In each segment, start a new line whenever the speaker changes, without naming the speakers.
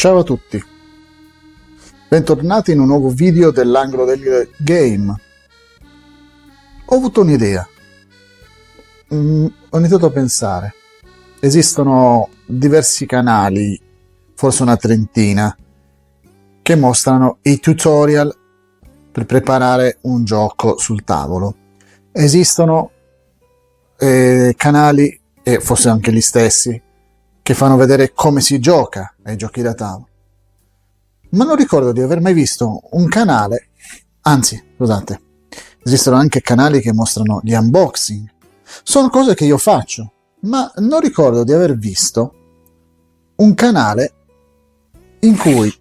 Ciao a tutti, bentornati in un nuovo video dell'angolo del game. Ho avuto un'idea, ho iniziato a pensare, esistono diversi canali, forse una trentina, che mostrano i tutorial per preparare un gioco sul tavolo. Esistono canali, e forse anche gli stessi, che fanno vedere come si gioca ai giochi da tavolo. Ma non ricordo di aver mai visto un canale, anzi, scusate, esistono anche canali che mostrano gli unboxing. Sono cose che io faccio, ma non ricordo di aver visto un canale in cui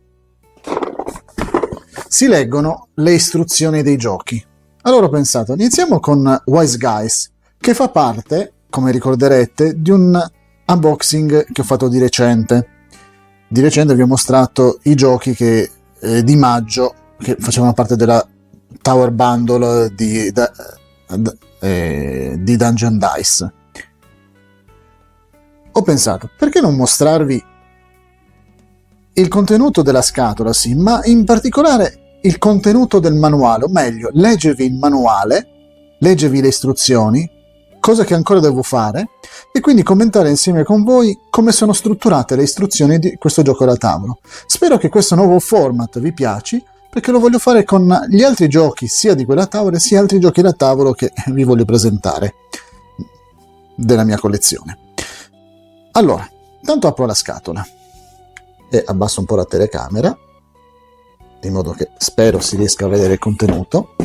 si leggono le istruzioni dei giochi. Allora ho pensato, iniziamo con Wise Guys, che fa parte, come ricorderete, di un unboxing che ho fatto di recente. Di recente vi ho mostrato i giochi che di maggio, che facevano parte della Tower Bundle di Dungeon Dice. Ho pensato, perché non mostrarvi il contenuto della scatola, sì, ma in particolare il contenuto del manuale, o meglio, leggervi il manuale, leggervi le istruzioni, cosa che ancora devo fare, e quindi commentare insieme con voi come sono strutturate le istruzioni di questo gioco da tavolo. Spero che questo nuovo format vi piaci, perché lo voglio fare con gli altri giochi, sia di quella tavola sia altri giochi da tavolo che vi voglio presentare della mia collezione. Allora, intanto apro la scatola e abbasso un po' la telecamera, in modo che spero si riesca a vedere il contenuto.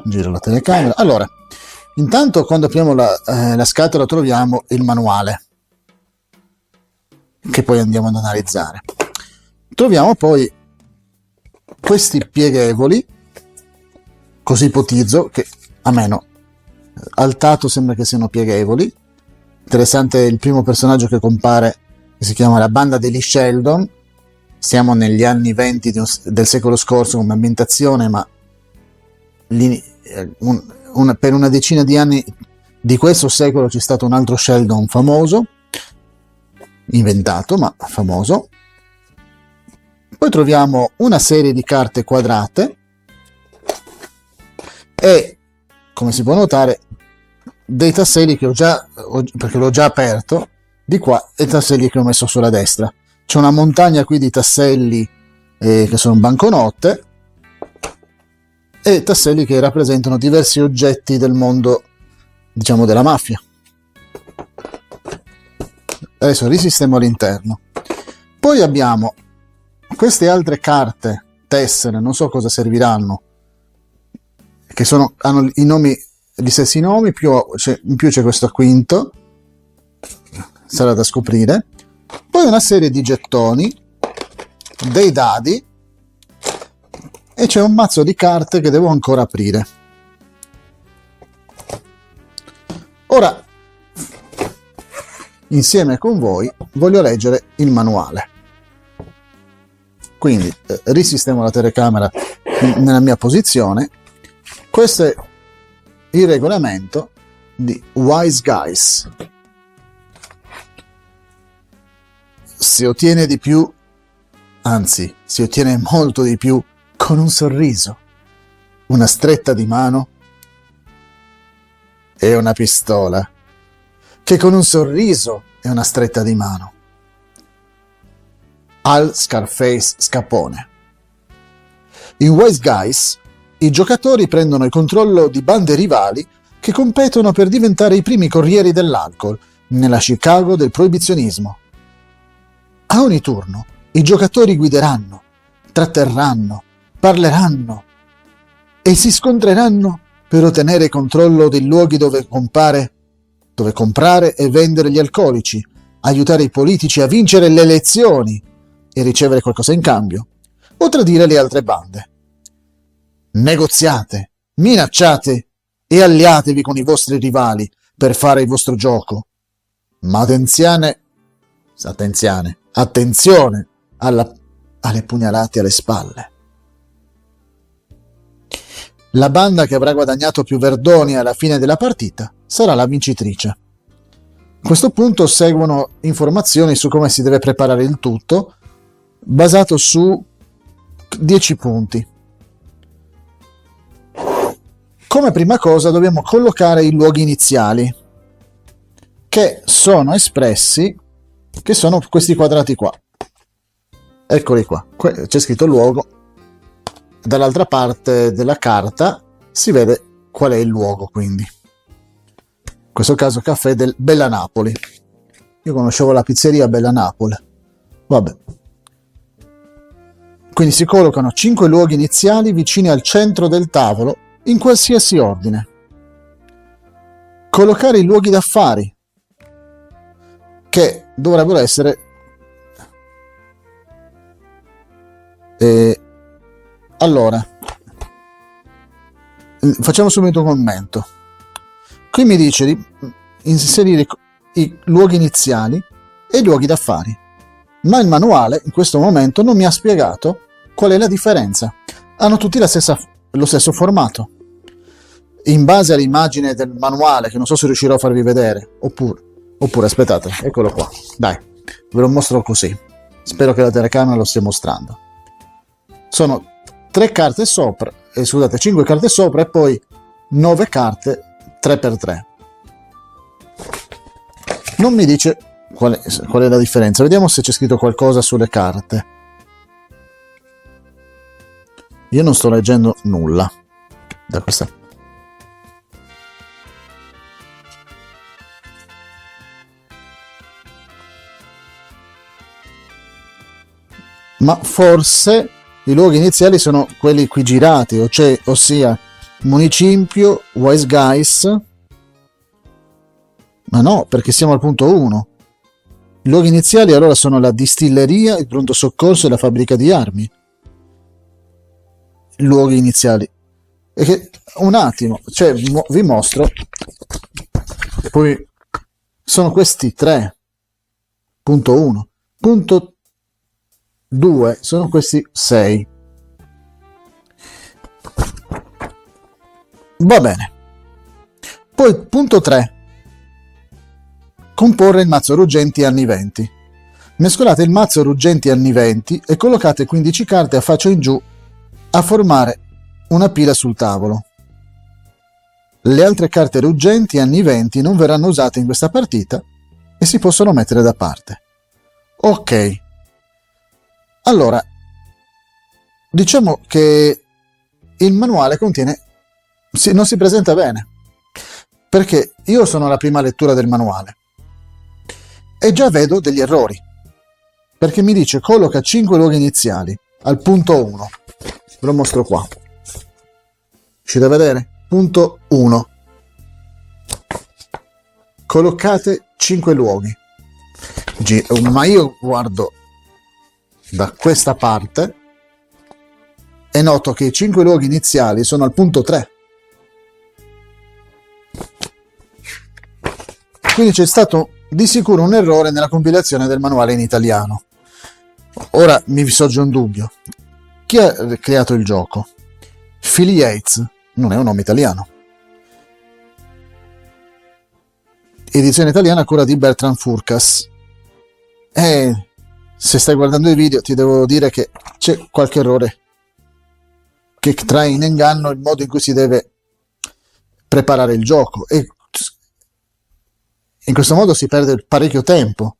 Giro la telecamera. Allora, intanto quando apriamo la scatola troviamo il manuale, che poi andiamo ad analizzare. Troviamo poi questi pieghevoli, così ipotizzo, che a meno al tatto sembra che siano pieghevoli. Interessante il primo personaggio che compare, che si chiama la banda degli Sheldon. Siamo negli anni 20 del secolo scorso come ambientazione, ma per una decina di anni di questo secolo c'è stato un altro Sheldon famoso, inventato ma famoso. Poi troviamo una serie di carte quadrate e, come si può notare, dei tasselli che perché l'ho già aperto di qua, e tasselli che ho messo sulla destra. C'è una montagna qui di tasselli che sono banconote, e tasselli che rappresentano diversi oggetti del mondo, diciamo, della mafia. Adesso risistemo all'interno. Poi abbiamo queste altre carte, tessere, non so cosa serviranno, che hanno i nomi, gli stessi nomi, in più c'è questo quinto, sarà da scoprire. Poi una serie di gettoni, dei dadi, e c'è un mazzo di carte che devo ancora aprire. Ora, insieme con voi, voglio leggere il manuale. Quindi risistemo la telecamera nella mia posizione. Questo è il regolamento di Wise Guys. Si ottiene di più, anzi, si ottiene molto di più con un sorriso, una stretta di mano e una pistola, che con un sorriso e una stretta di mano. Al Scarface Scapone. In Wise Guys, i giocatori prendono il controllo di bande rivali che competono per diventare i primi corrieri dell'alcol nella Chicago del proibizionismo. A ogni turno, i giocatori guideranno, tratterranno, parleranno e si scontreranno per ottenere controllo dei luoghi dove comprare e vendere gli alcolici, aiutare i politici a vincere le elezioni e ricevere qualcosa in cambio, o tradire le altre bande. Negoziate, minacciate e alleatevi con i vostri rivali per fare il vostro gioco. Ma attenzione alle pugnalate alle spalle. La banda che avrà guadagnato più verdoni alla fine della partita sarà la vincitrice. A questo punto seguono informazioni su come si deve preparare il tutto, basato su 10 punti. Come prima cosa dobbiamo collocare i luoghi iniziali, che sono espressi, che sono questi quadrati qua. Eccoli qua, c'è scritto luogo, dall'altra parte della carta si vede qual è il luogo, quindi in questo caso caffè del Bella Napoli. Io conoscevo la pizzeria Bella Napoli, vabbè. Quindi si collocano 5 luoghi iniziali vicini al centro del tavolo in qualsiasi ordine. Collocare i luoghi d'affari, che dovrebbero essere allora facciamo subito un commento. Qui mi dice di inserire i luoghi iniziali e i luoghi d'affari, ma il manuale in questo momento non mi ha spiegato qual è la differenza. Hanno tutti lo stesso formato. In base all'immagine del manuale, che non so se riuscirò a farvi vedere, oppure aspettate, eccolo qua, dai, ve lo mostro così, spero che la telecamera lo stia mostrando. Sono 3 carte sopra, scusate, 5 carte sopra e poi 9 carte 3x3. Non mi dice qual è la differenza. Vediamo se c'è scritto qualcosa sulle carte. Io non sto leggendo nulla da questa. Ma forse i luoghi iniziali sono quelli qui girati, ossia Municipio, Wise Guys. Ma no, perché siamo al punto 1. I luoghi iniziali allora sono la distilleria, il pronto soccorso e la fabbrica di armi. I luoghi iniziali. E che, un attimo, cioè vi mostro. Poi sono questi 3. Punto 1. Punto 2 sono questi 6. Va bene. Poi punto 3. Comporre il mazzo ruggenti anni 20. Mescolate il mazzo ruggenti anni 20 e collocate 15 carte a faccia in giù a formare una pila sul tavolo. Le altre carte ruggenti anni 20 non verranno usate in questa partita e si possono mettere da parte. Ok. Allora, diciamo che il manuale non si presenta bene, perché io sono alla prima lettura del manuale e già vedo degli errori, perché mi dice colloca 5 luoghi iniziali al punto 1. Ve lo mostro qua. Riuscite a vedere? Punto 1. Collocate 5 luoghi. Ma io guardo da questa parte e noto che i 5 luoghi iniziali sono al punto 3. Quindi c'è stato di sicuro un errore nella compilazione del manuale in italiano. Ora mi sorge un dubbio. Chi ha creato il gioco? Philly Yates non è un nome italiano. Edizione italiana a cura di Bertrand Furcas. E se stai guardando i video ti devo dire che c'è qualche errore che trae in inganno il modo in cui si deve preparare il gioco, e in questo modo si perde parecchio tempo.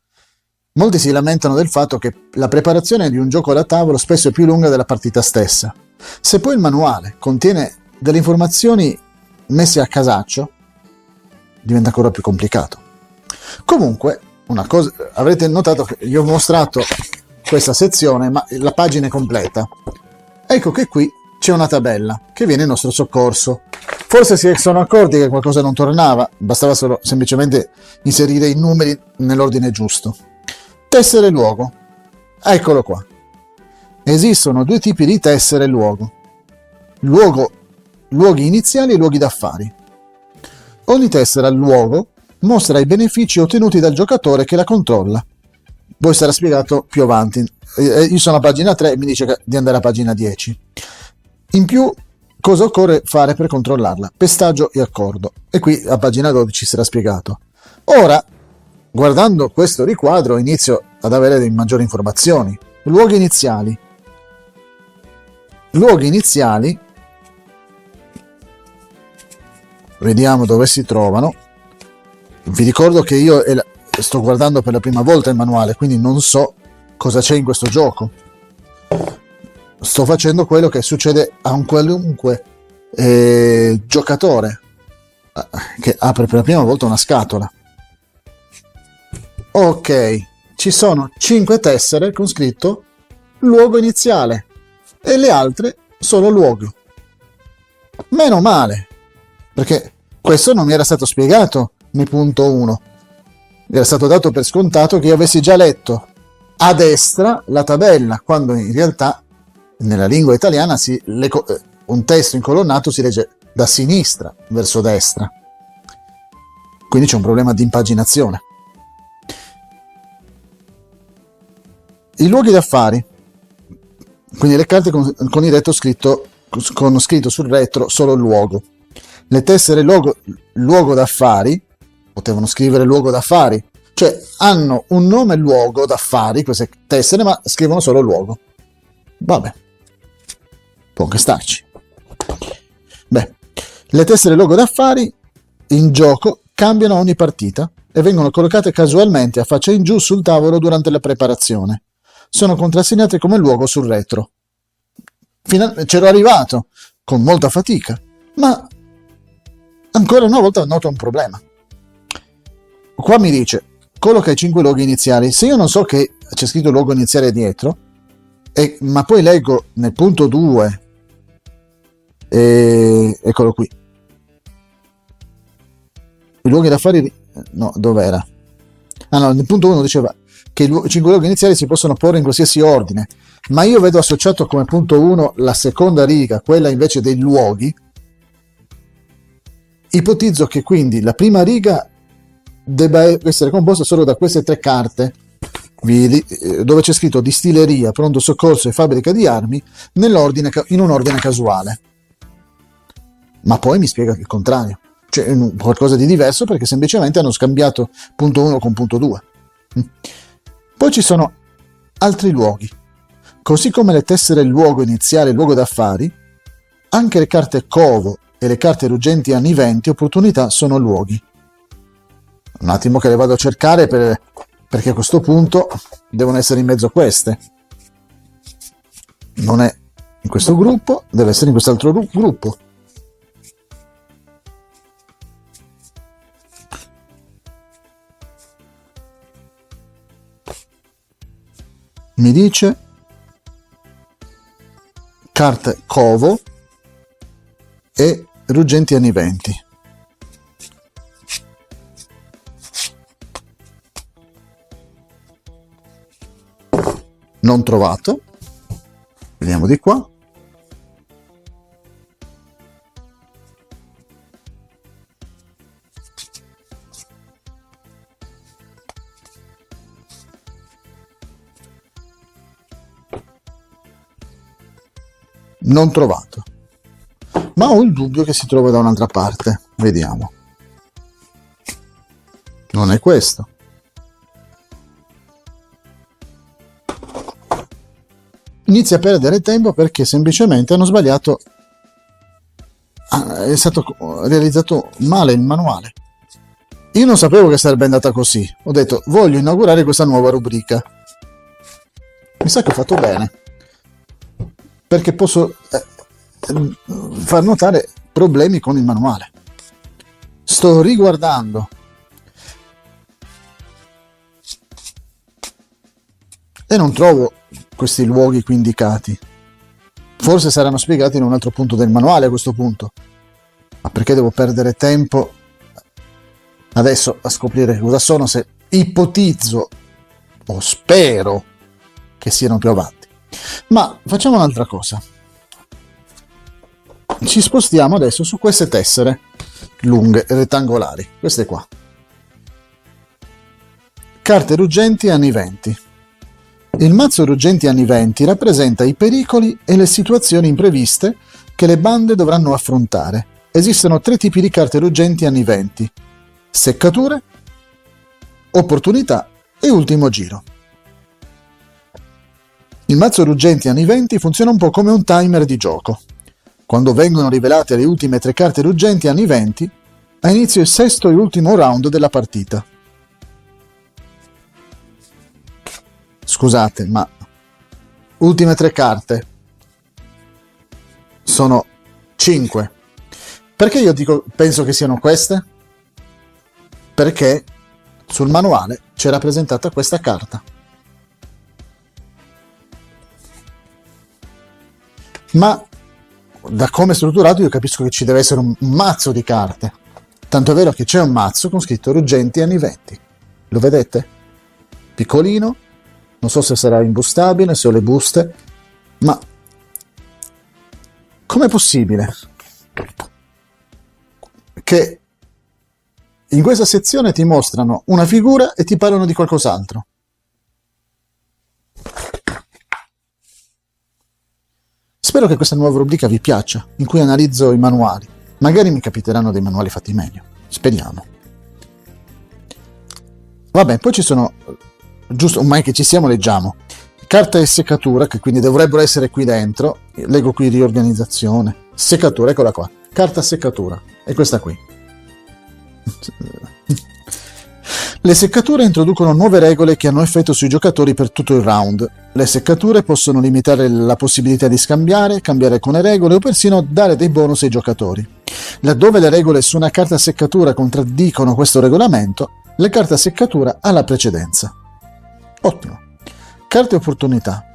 Molti si lamentano del fatto che la preparazione di un gioco da tavolo spesso è più lunga della partita stessa. Se poi il manuale contiene delle informazioni messe a casaccio, diventa ancora più complicato. Comunque, una cosa, avrete notato che io ho mostrato questa sezione, ma la pagina è completa. Ecco che qui c'è una tabella che viene il nostro soccorso. Forse si sono accorti che qualcosa non tornava, bastava solo semplicemente inserire i numeri nell'ordine giusto. Tessere luogo. Eccolo qua. Esistono 2 tipi di tessere luogo. Luoghi iniziali e luoghi d'affari. Ogni tessera al luogo mostra i benefici ottenuti dal giocatore che la controlla. Poi sarà spiegato più avanti. Io sono a pagina 3 e mi dice di andare a pagina 10. In più, cosa occorre fare per controllarla? Pestaggio e accordo. E qui a pagina 12 sarà spiegato. Ora guardando questo riquadro inizio ad avere delle maggiori informazioni. Luoghi iniziali. Luoghi iniziali, vediamo dove si trovano. Vi ricordo che io sto guardando per la prima volta il manuale, quindi non so cosa c'è in questo gioco. Sto facendo quello che succede a un qualunque giocatore che apre per la prima volta una scatola. Ok, ci sono 5 tessere con scritto luogo iniziale e le altre solo luogo. Meno male, perché questo non mi era stato spiegato nel punto 1. Mi era stato dato per scontato che io avessi già letto a destra la tabella, quando in realtà nella lingua italiana un testo incolonnato si legge da sinistra verso destra. Quindi c'è un problema di impaginazione. I luoghi d'affari, quindi le carte con il retro scritto, con scritto sul retro solo luogo. Le tessere luogo d'affari, potevano scrivere luogo d'affari, cioè hanno un nome luogo d'affari queste tessere, ma scrivono solo luogo. Vabbè, può anche starci. Beh, le tessere luogo d'affari in gioco cambiano ogni partita e vengono collocate casualmente a faccia in giù sul tavolo durante la preparazione. Sono contrassegnate come luogo sul retro. C'ero arrivato con molta fatica, ma ancora una volta noto un problema. Qua mi dice colloca i 5 luoghi iniziali. Se io non so che c'è scritto luogo iniziale dietro, ma poi leggo nel punto 2, eccolo qui, i luoghi d'affari, no, dov'era? Ah no, nel punto 1 diceva che i 5 luoghi iniziali si possono porre in qualsiasi ordine, ma io vedo associato come punto 1 la seconda riga, quella invece dei luoghi. Ipotizzo che quindi la prima riga debba essere composta solo da queste 3 carte, dove c'è scritto distilleria, pronto soccorso e fabbrica di armi, in un ordine casuale. Ma poi mi spiega il contrario, cioè qualcosa di diverso, perché semplicemente hanno scambiato punto 1 con punto 2. Poi ci sono altri luoghi. Così come le tessere luogo iniziale e luogo d'affari, anche le carte covo e le carte ruggenti anni 20 opportunità sono luoghi. Un attimo che le vado a cercare perché a questo punto devono essere in mezzo a queste. Non è in questo gruppo, deve essere in quest'altro gruppo. Mi dice carte covo e ruggenti anni 20. Non trovato. Vediamo di qua. Non trovato, ma ho il dubbio che si trova da un'altra parte. Vediamo. Non è questo. Inizia a perdere tempo perché semplicemente hanno sbagliato. È stato realizzato male il manuale. Io non sapevo che sarebbe andata così. Ho detto voglio inaugurare questa nuova rubrica. Mi sa che ho fatto bene, perché posso far notare problemi con il manuale. Sto riguardando e non trovo questi luoghi qui indicati. Forse saranno spiegati in un altro punto del manuale a questo punto, ma perché devo perdere tempo adesso a scoprire cosa sono, se ipotizzo o spero che siano più avanti. Ma facciamo un'altra cosa. Ci spostiamo adesso su queste tessere lunghe, rettangolari, queste qua. Carte ruggenti anni 20. Il mazzo ruggenti anni 20 rappresenta i pericoli e le situazioni impreviste che le bande dovranno affrontare. Esistono 3 tipi di carte ruggenti anni 20: seccature, opportunità e ultimo giro. Il mazzo ruggenti anni 20 funziona un po' come un timer di gioco. Quando vengono rivelate le ultime 3 carte ruggenti anni 20, ha inizio il sesto e ultimo round della partita. Scusate, ma ultime 3 carte sono 5. Perché io penso che siano queste? Perché sul manuale c'è rappresentata questa carta. Ma da come è strutturato io capisco che ci deve essere un mazzo di carte. Tanto è vero che c'è un mazzo con scritto ruggenti anni 20. Lo vedete? Piccolino. Non so se sarà imbustabile, se ho le buste. Ma com'è possibile che in questa sezione ti mostrano una figura e ti parlano di qualcos'altro? Spero che questa nuova rubrica vi piaccia, in cui analizzo i manuali. Magari mi capiteranno dei manuali fatti meglio. Speriamo. Vabbè, poi ci sono, giusto, ormai che ci siamo, leggiamo. Carta e seccatura, che quindi dovrebbero essere qui dentro. Leggo qui riorganizzazione. Seccatura, eccola qua. Carta seccatura. È questa qui. Le seccature introducono nuove regole che hanno effetto sui giocatori per tutto il round. Le seccature possono limitare la possibilità di cambiare alcune regole o persino dare dei bonus ai giocatori. Laddove le regole su una carta seccatura contraddicono questo regolamento, la carta seccatura ha la precedenza. Ottimo. Carte opportunità.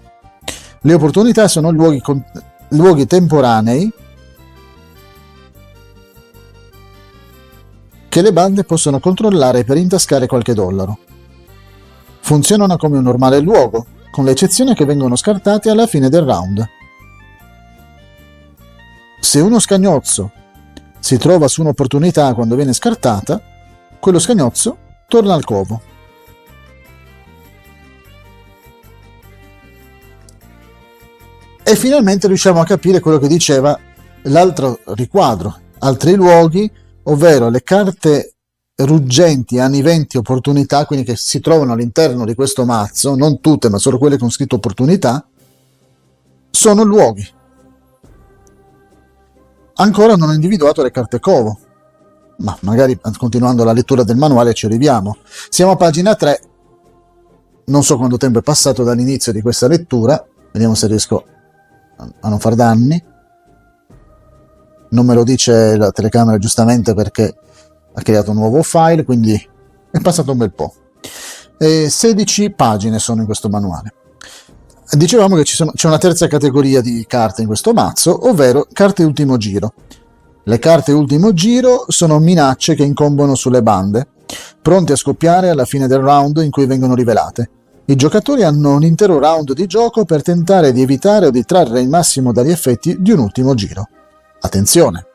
Le opportunità sono luoghi temporanei che le bande possono controllare per intascare qualche dollaro. Funzionano come un normale luogo, con l'eccezione che vengono scartati alla fine del round. Se uno scagnozzo si trova su un'opportunità quando viene scartata, quello scagnozzo torna al covo. E finalmente riusciamo a capire quello che diceva l'altro riquadro. Altri luoghi, ovvero le carte ruggenti anni 20 opportunità, quindi che si trovano all'interno di questo mazzo, non tutte ma solo quelle con scritto opportunità, sono luoghi. Ancora non ho individuato le carte covo, ma magari continuando la lettura del manuale ci arriviamo. Siamo a pagina 3, non so quanto tempo è passato dall'inizio di questa lettura, vediamo se riesco a non far danni. Non me lo dice la telecamera giustamente perché ha creato un nuovo file, quindi è passato un bel po'. 16 pagine sono in questo manuale. Dicevamo che c'è una terza categoria di carte in questo mazzo, ovvero carte ultimo giro. Le carte ultimo giro sono minacce che incombono sulle bande, pronte a scoppiare alla fine del round in cui vengono rivelate. I giocatori hanno un intero round di gioco per tentare di evitare o di trarre il massimo dagli effetti di un ultimo giro. Attenzione!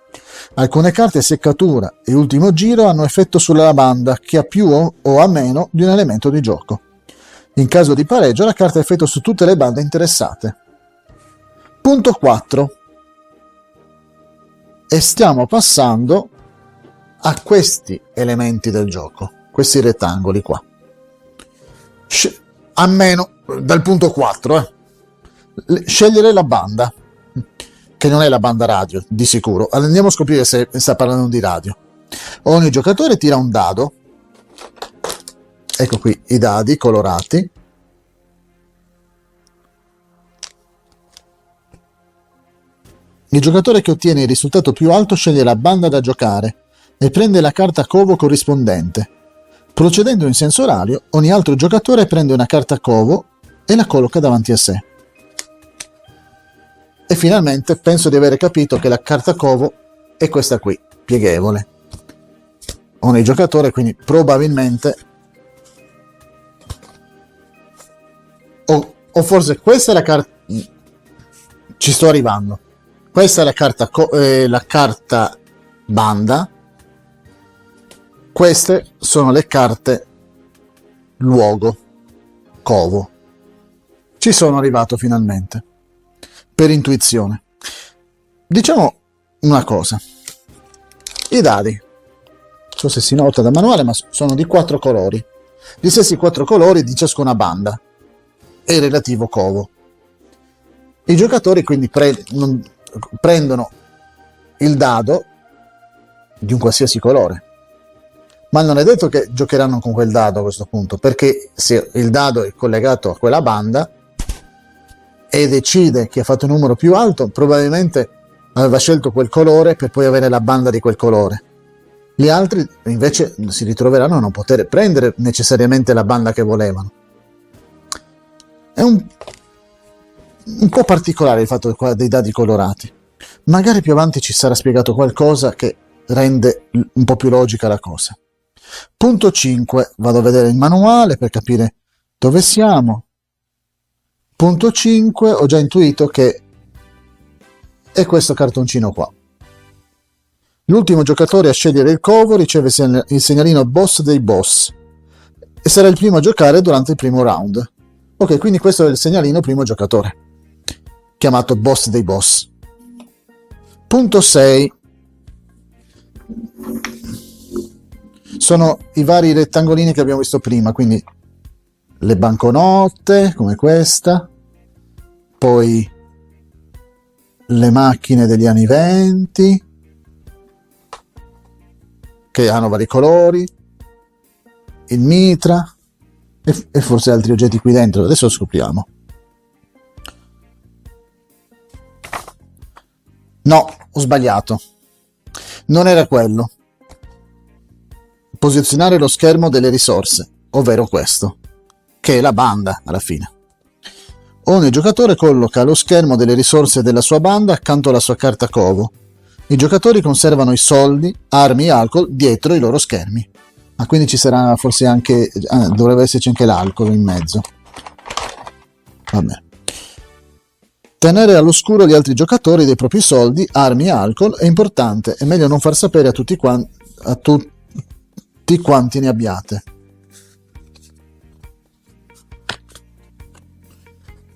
Alcune carte seccatura e ultimo giro hanno effetto sulla banda che ha più o ha meno di un elemento di gioco. In caso di pareggio la carta ha effetto su tutte le bande interessate. Punto 4. E stiamo passando a questi elementi del gioco, questi rettangoli qua. A meno dal punto 4, scegliere la banda, che non è la banda radio, di sicuro. Andiamo a scoprire se sta parlando di radio. Ogni giocatore tira un dado. Ecco qui i dadi colorati. Il giocatore che ottiene il risultato più alto sceglie la banda da giocare e prende la carta covo corrispondente. Procedendo in senso orario, ogni altro giocatore prende una carta covo e la colloca davanti a sé. E finalmente penso di aver capito che la carta covo è questa qui, pieghevole. Ogni giocatore, quindi probabilmente... O forse questa è la carta... Ci sto arrivando. Questa è la carta banda. Queste sono le carte luogo, covo. Ci sono arrivato finalmente. Per intuizione. Diciamo una cosa. I dadi, non so se si nota da manuale, ma sono di 4 colori. gli stessi 4 colori di ciascuna banda e il relativo covo. I giocatori quindi prendono il dado di un qualsiasi colore, ma non è detto che giocheranno con quel dado a questo punto, perché se il dado è collegato a quella banda e decide chi ha fatto il numero più alto, probabilmente aveva scelto quel colore per poi avere la banda di quel colore. Gli altri invece si ritroveranno a non poter prendere necessariamente la banda che volevano. È un po' particolare il fatto dei dadi colorati. Magari più avanti ci sarà spiegato qualcosa che rende un po' più logica la cosa. Punto 5. Vado a vedere il manuale per capire dove siamo. Punto 5. Ho già intuito che è questo cartoncino qua. L'ultimo giocatore a scegliere il covo riceve il segnalino boss dei boss e sarà il primo a giocare durante il primo round. Ok, quindi questo è il segnalino primo giocatore, chiamato boss dei boss. Punto 6. Sono i vari rettangolini che abbiamo visto prima, quindi le banconote come questa, poi le macchine degli anni 20 che hanno vari colori, il mitra e forse altri oggetti qui dentro. Adesso lo scopriamo. No, ho sbagliato. Non era quello. Posizionare lo schermo delle risorse, ovvero questo, che è la banda alla fine. Ogni giocatore colloca lo schermo delle risorse della sua banda accanto alla sua carta covo. I giocatori conservano i soldi, armi e alcol dietro i loro schermi. Ma quindi ci sarà forse anche... dovrebbe esserci anche l'alcol in mezzo. Va bene. Tenere all'oscuro gli altri giocatori dei propri soldi, armi e alcol è importante. È meglio non far sapere a tutti quanti ne abbiate.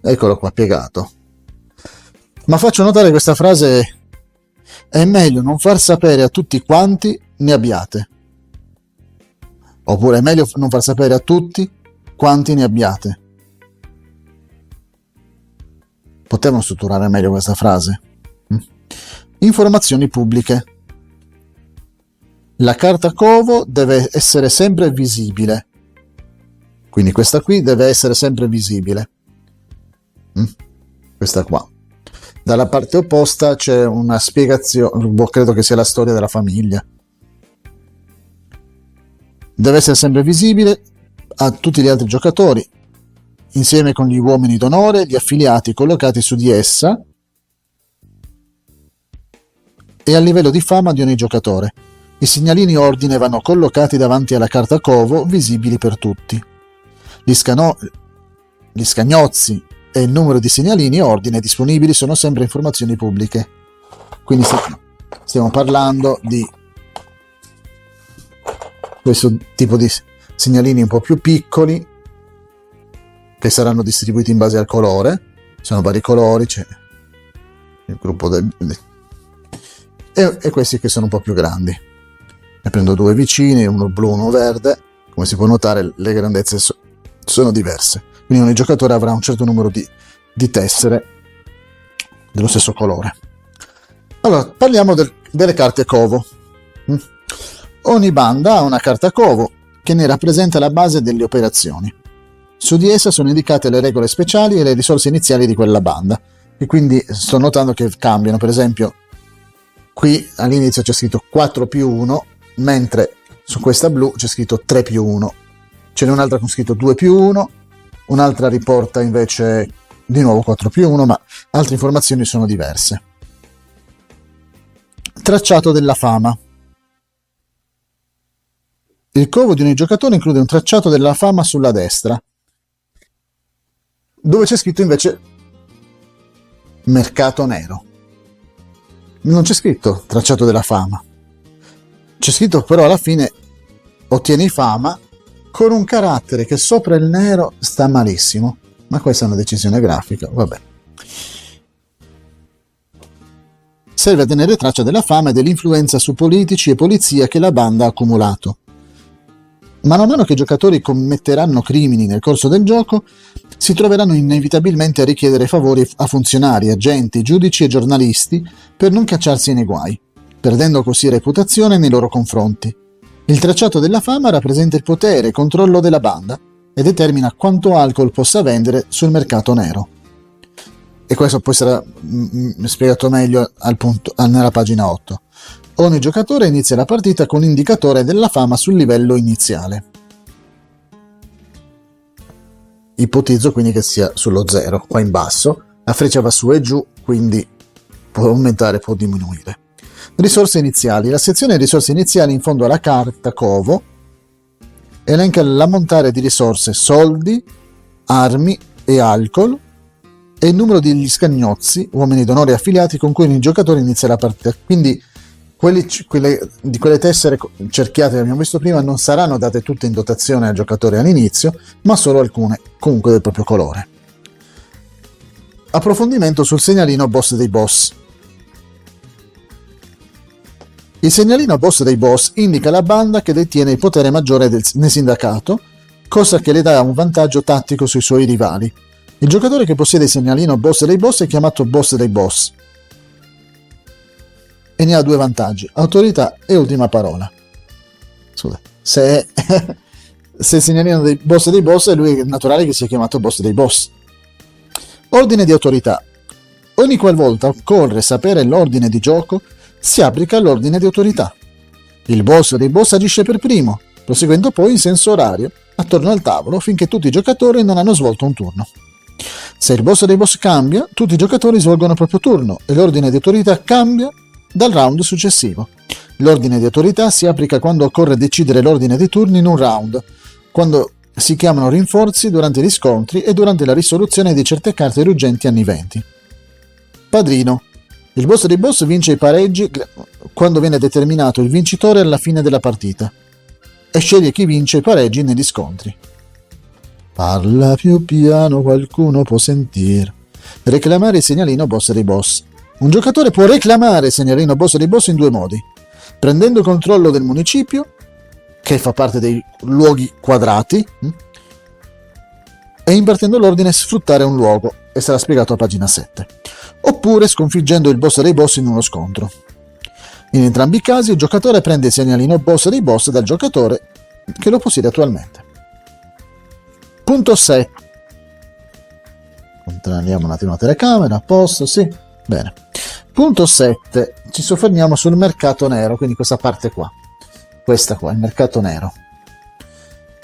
Eccolo qua piegato. Ma faccio notare questa frase: è meglio non far sapere a tutti quanti ne abbiate. Oppure è meglio non far sapere a tutti quanti ne abbiate. Potevano strutturare meglio questa frase. Informazioni pubbliche. La carta covo deve essere sempre visibile. Quindi questa qui deve essere sempre visibile. Questa qua. Dalla parte opposta c'è una spiegazione, credo che sia la storia della famiglia. Deve essere sempre visibile a tutti gli altri giocatori, insieme con gli uomini d'onore e gli affiliati collocati su di essa e al livello di fama di ogni giocatore. I segnalini ordine vanno collocati davanti alla carta covo, visibili per tutti. Gli scagnozzi e il numero di segnalini ordine disponibili sono sempre informazioni pubbliche. Quindi stiamo parlando di questo tipo di segnalini un po' più piccoli che saranno distribuiti in base al colore. Ci sono vari colori, c'è il gruppo e questi che sono un po' più grandi. Ne prendo due vicini, uno blu e uno verde. Come si può notare, le grandezze sono diverse, quindi ogni giocatore avrà un certo numero di tessere dello stesso colore. Allora, parliamo delle carte covo. Ogni banda ha una carta covo che ne rappresenta la base delle operazioni. Su di essa sono indicate le regole speciali e le risorse iniziali di quella banda, e quindi sto notando che cambiano. Per esempio, qui all'inizio c'è scritto 4+1, mentre su questa blu c'è scritto 3+1. Ce n'è un'altra con scritto 2+1, un'altra riporta invece di nuovo 4+1, ma altre informazioni sono diverse. Tracciato della fama. Il covo di ogni giocatore include un tracciato della fama sulla destra, dove c'è scritto invece mercato nero. Non c'è scritto tracciato della fama. C'è scritto però alla fine ottieni fama con un carattere che sopra il nero sta malissimo, ma questa è una decisione grafica, vabbè. Serve a tenere traccia della fama e dell'influenza su politici e polizia che la banda ha accumulato. Mano a mano che i giocatori commetteranno crimini nel corso del gioco, si troveranno inevitabilmente a richiedere favori a funzionari, agenti, giudici e giornalisti per non cacciarsi nei guai, perdendo così reputazione nei loro confronti. Il tracciato della fama rappresenta il potere e controllo della banda e determina quanto alcol possa vendere sul mercato nero. E questo poi sarà spiegato meglio nella pagina 8. Ogni giocatore inizia la partita con l'indicatore della fama sul livello iniziale. Ipotizzo quindi che sia sullo 0, qua in basso. La freccia va su e giù, quindi può aumentare, può diminuire. Risorse iniziali. La sezione risorse iniziali in fondo alla carta covo elenca l'ammontare di risorse, soldi, armi e alcol e il numero degli scagnozzi, uomini d'onore affiliati con cui il giocatore inizia la partita. Quindi quelle tessere cerchiate che abbiamo visto prima non saranno date tutte in dotazione al giocatore all'inizio, ma solo alcune, comunque del proprio colore. Approfondimento sul segnalino boss dei boss. Il segnalino boss dei boss indica la banda che detiene il potere maggiore nel sindacato, cosa che le dà un vantaggio tattico sui suoi rivali. Il giocatore che possiede il segnalino boss dei boss è chiamato boss dei boss e ne ha due vantaggi: autorità e ultima parola. Scusa, se il segnalino dei boss è lui, è naturale che sia chiamato boss dei boss. Ordine di autorità. Ogni qualvolta occorre sapere l'ordine di gioco, si applica l'ordine di autorità. Il boss dei boss agisce per primo, proseguendo poi in senso orario attorno al tavolo finché tutti i giocatori non hanno svolto un turno. Se il boss dei boss cambia, tutti i giocatori svolgono il proprio turno e l'ordine di autorità cambia dal round successivo. L'ordine di autorità si applica quando occorre decidere l'ordine dei turni in un round, quando si chiamano rinforzi durante gli scontri e durante la risoluzione di certe carte ruggenti anniventi. Padrino. Il boss dei boss vince i pareggi quando viene determinato il vincitore alla fine della partita e sceglie chi vince i pareggi negli scontri. Parla più piano, qualcuno può sentire. Reclamare il segnalino boss dei boss. Un giocatore può reclamare il segnalino boss dei boss in due modi: prendendo il controllo del municipio, che fa parte dei luoghi quadrati, e invertendo l'ordine sfruttare un luogo, e sarà spiegato a pagina 7, oppure sconfiggendo il boss dei boss in uno scontro. In entrambi i casi il giocatore prende il segnalino boss dei boss dal giocatore che lo possiede attualmente. Punto 7. Controlliamo un attimo la telecamera, a posto, sì, bene. Punto 7, ci soffermiamo sul mercato nero, quindi questa parte qua, questa qua, il mercato nero.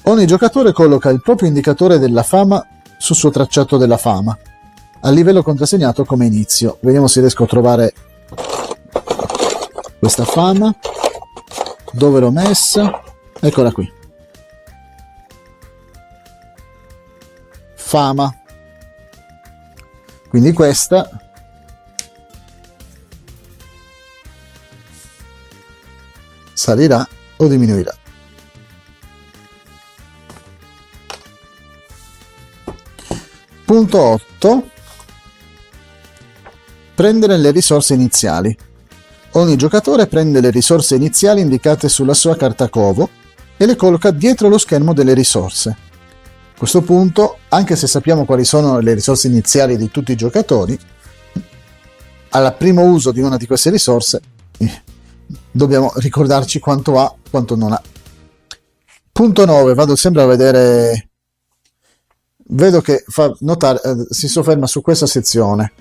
Ogni giocatore colloca il proprio indicatore della fama sul suo tracciato della fama, al livello contrassegnato come inizio. Vediamo se riesco a trovare questa fama, dove l'ho messa, eccola qui. Fama. Quindi questa salirà o diminuirà. Punto 8. Prendere le risorse iniziali. Ogni giocatore prende le risorse iniziali indicate sulla sua carta covo e le colloca dietro lo schermo delle risorse. A questo punto, anche se sappiamo quali sono le risorse iniziali di tutti i giocatori, al primo uso di una di queste risorse dobbiamo ricordarci quanto ha, quanto non ha. Punto 9, vado sempre a vedere, vedo che fa notare, si sofferma su questa sezione,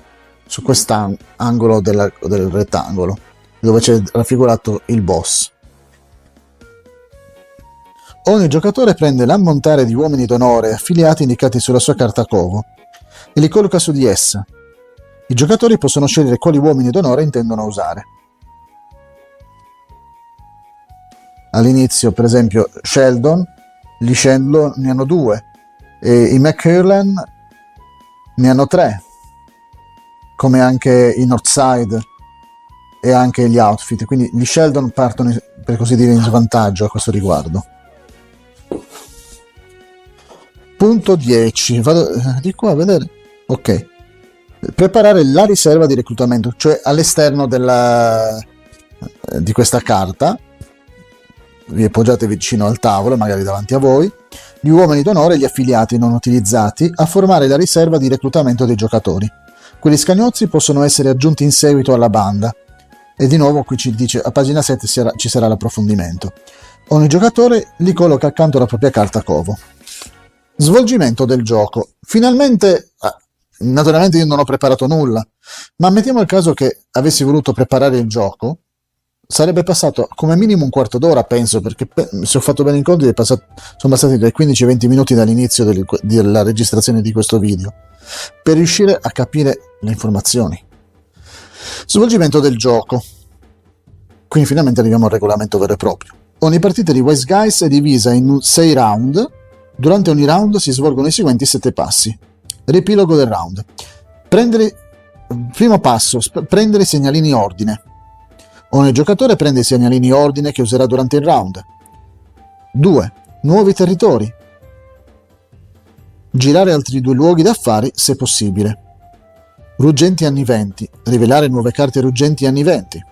su quest'angolo del rettangolo, dove c'è raffigurato il boss. Ogni giocatore prende l'ammontare di uomini d'onore affiliati indicati sulla sua carta covo e li colloca su di essa. I giocatori possono scegliere quali uomini d'onore intendono usare. All'inizio, per esempio, gli Sheldon ne hanno 2 e i McCurlan ne hanno 3, come anche i Northside e anche gli Outfit, quindi gli Sheldon partono, per così dire, in svantaggio a questo riguardo. Punto 10, vado di qua a vedere, ok. Preparare la riserva di reclutamento, cioè all'esterno di questa carta vi appoggiate vicino al tavolo, magari davanti a voi, gli uomini d'onore e gli affiliati non utilizzati a formare la riserva di reclutamento dei giocatori. Quelli scagnozzi possono essere aggiunti in seguito alla banda. E di nuovo qui ci dice, a pagina 7 ci sarà l'approfondimento. Ogni giocatore li colloca accanto alla propria carta covo. Svolgimento del gioco. Finalmente, naturalmente io non ho preparato nulla, ma mettiamo il caso che avessi voluto preparare il gioco, sarebbe passato come minimo un quarto d'ora, penso, perché se ho fatto bene i conti sono passati dai 15-20 minuti dall'inizio della registrazione di questo video, per riuscire a capire le informazioni. Svolgimento del gioco. Quindi finalmente arriviamo al regolamento vero e proprio. Ogni partita di Wise Guys è divisa in 6 round. Durante ogni round si svolgono i seguenti 7 passi. Riepilogo del round. Primo passo, prendere i segnalini ordine. Ogni giocatore prende i segnalini ordine che userà durante il round. 2. Nuovi territori. Girare altri 2 luoghi d'affari se possibile. Ruggenti anniventi. Rivelare nuove carte ruggenti anniventi.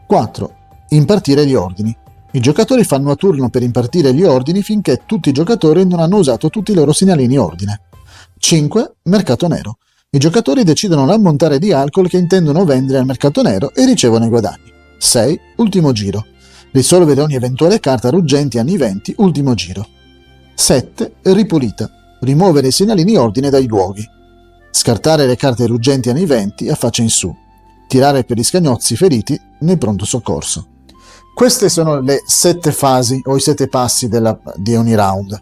4. Impartire gli ordini. I giocatori fanno a turno per impartire gli ordini finché tutti i giocatori non hanno usato tutti i loro segnalini ordine. 5. Mercato nero. I giocatori decidono l'ammontare di alcol che intendono vendere al mercato nero e ricevono i guadagni. 6. Ultimo giro. Risolvere ogni eventuale carta ruggenti anniventi, ultimo giro. 7. Ripulita. Rimuovere i segnalini ordine dai luoghi. Scartare le carte ruggenti anniventi a faccia in su. Tirare per gli scagnozzi feriti nel pronto soccorso. Queste sono le 7 fasi o i 7 passi di ogni round.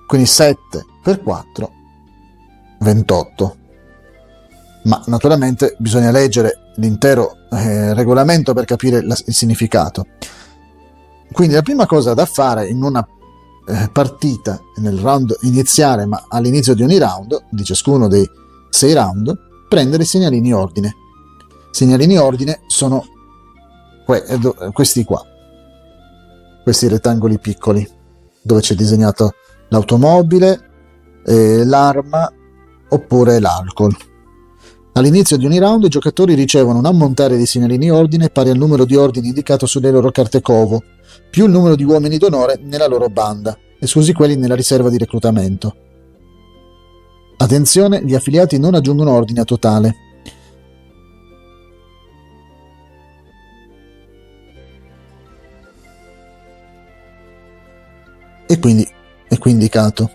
Quindi 7 per 4, 28. Ma naturalmente bisogna leggere l'intero regolamento per capire il significato. Quindi la prima cosa da fare in una partita, nel round iniziale, ma all'inizio di ogni round, di ciascuno dei 6 round, prendere i segnalini ordine. Segnalini ordine sono questi qua, questi rettangoli piccoli, dove c'è disegnato l'automobile, l'arma oppure l'alcol. All'inizio di ogni round i giocatori ricevono un ammontare di segnalini ordine pari al numero di ordini indicato sulle loro carte covo, più il numero di uomini d'onore nella loro banda, esclusi quelli nella riserva di reclutamento. Attenzione, gli affiliati non aggiungono ordine a totale. E quindi è qui indicato.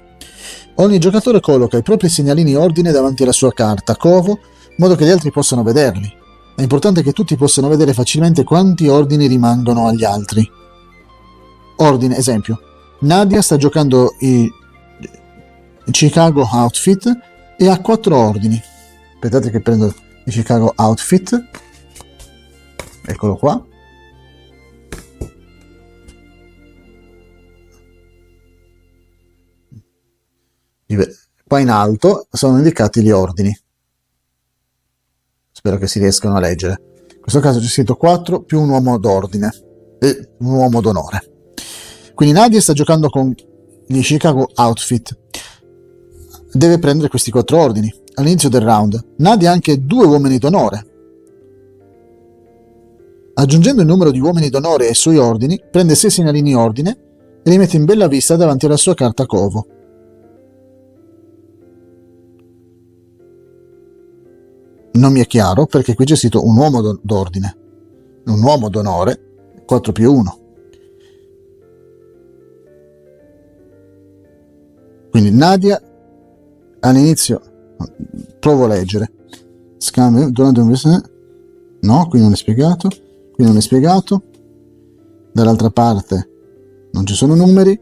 Ogni giocatore colloca i propri segnalini ordine davanti alla sua carta covo, in modo che gli altri possano vederli. È importante che tutti possano vedere facilmente quanti ordini rimangono agli altri. Ordine, esempio, Nadia sta giocando il Chicago Outfit e ha 4 ordini. Aspettate che prendo il Chicago Outfit. Eccolo qua. Qua in alto sono indicati gli ordini. Spero che si riescano a leggere. In questo caso c'è scritto 4 più un uomo d'ordine e un uomo d'onore. Quindi Nadia sta giocando con gli Chicago Outfit. Deve prendere questi 4 ordini. All'inizio del round Nadia ha anche 2 uomini d'onore. Aggiungendo il numero di uomini d'onore ai suoi ordini, prende 6 segnalini ordine e li mette in bella vista davanti alla sua carta covo. Non mi è chiaro perché qui c'è scritto un uomo d'ordine, un uomo d'onore, 4 più 1. Quindi Nadia all'inizio, provo a leggere, scambio durante un no, qui non è spiegato, qui non è spiegato, dall'altra parte non ci sono numeri.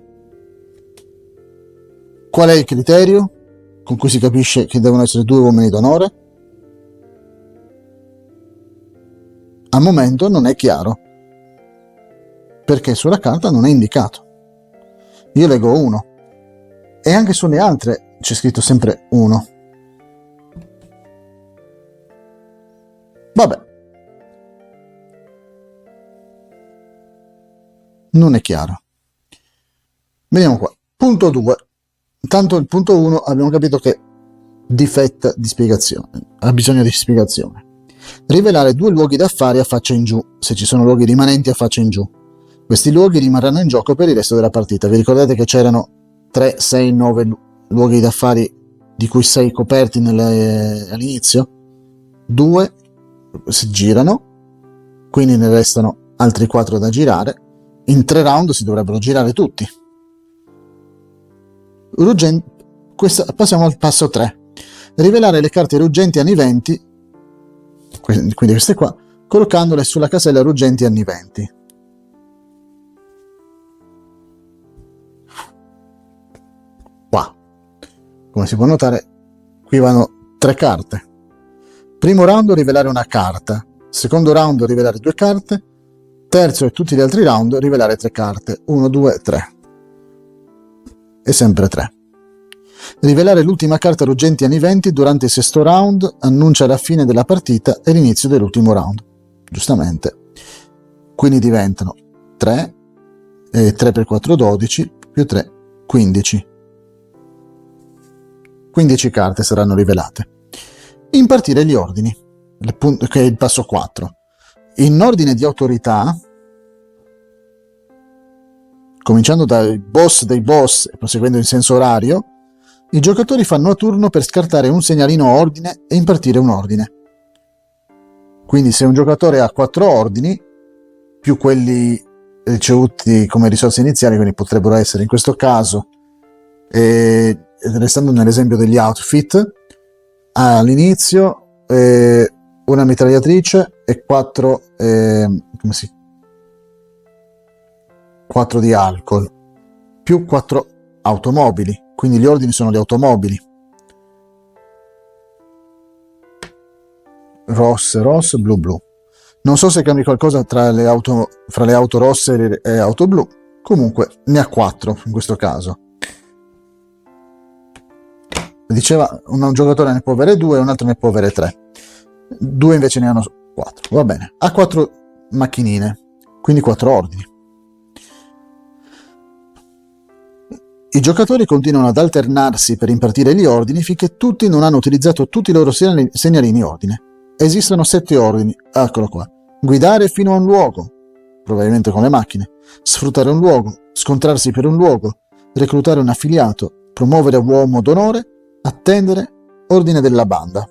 Qual è il criterio con cui si capisce che devono essere 2 uomini d'onore? Al momento non è chiaro, perché sulla carta non è indicato. Io leggo 1 e anche sulle altre c'è scritto sempre 1. Vabbè, non è chiaro. Vediamo qua. Punto 2. Tanto il punto 1 abbiamo capito che difetta di spiegazione, ha bisogno di spiegazione. Rivelare 2 luoghi d'affari a faccia in giù, se ci sono luoghi rimanenti a faccia in giù. Questi luoghi rimarranno in gioco per il resto della partita. Vi ricordate che c'erano 3, 6, 9 luoghi d'affari di cui 6 coperti all'inizio? 2 si girano, quindi ne restano altri 4 da girare. In 3 round si dovrebbero girare tutti. Passiamo al passo 3. Rivelare le carte ruggenti anni 20, quindi queste qua, collocandole sulla casella ruggenti anni 20. Qua, come si può notare, qui vanno 3 carte. Primo round rivelare una carta, secondo round rivelare 2 carte, terzo e tutti gli altri round rivelare 3 carte, 1, 2, 3 e sempre 3. Rivelare l'ultima carta ruggenti anni 20 durante il sesto round annuncia la fine della partita e l'inizio dell'ultimo round, giustamente. Quindi diventano 3, 3 per 4 12, più 3 15. 15 carte saranno rivelate. Impartire gli ordini, che è il passo 4. In ordine di autorità, cominciando dai boss dei boss e proseguendo in senso orario, i giocatori fanno a turno per scartare un segnalino ordine e impartire un ordine. Quindi se un giocatore ha 4 ordini, più quelli ricevuti come risorse iniziali, quindi potrebbero essere in questo caso, restando nell'esempio degli outfit, all'inizio una mitragliatrice e 4 di alcol, più 4 automobili, quindi gli ordini sono le automobili. Rosse, blu. Non so se cambi qualcosa fra le auto rosse e auto blu, comunque ne ha 4 in questo caso. Diceva un giocatore ne può avere 2 e un altro ne può avere 3. 2 invece ne hanno 4. Va bene. Ha 4 macchinine, quindi 4 ordini. I giocatori continuano ad alternarsi per impartire gli ordini finché tutti non hanno utilizzato tutti i loro segnalini ordine. Esistono 7 ordini. Eccolo qua. Guidare fino a un luogo, probabilmente con le macchine. Sfruttare un luogo. Scontrarsi per un luogo. Reclutare un affiliato. Promuovere uomo d'onore. Attendere, ordine della banda.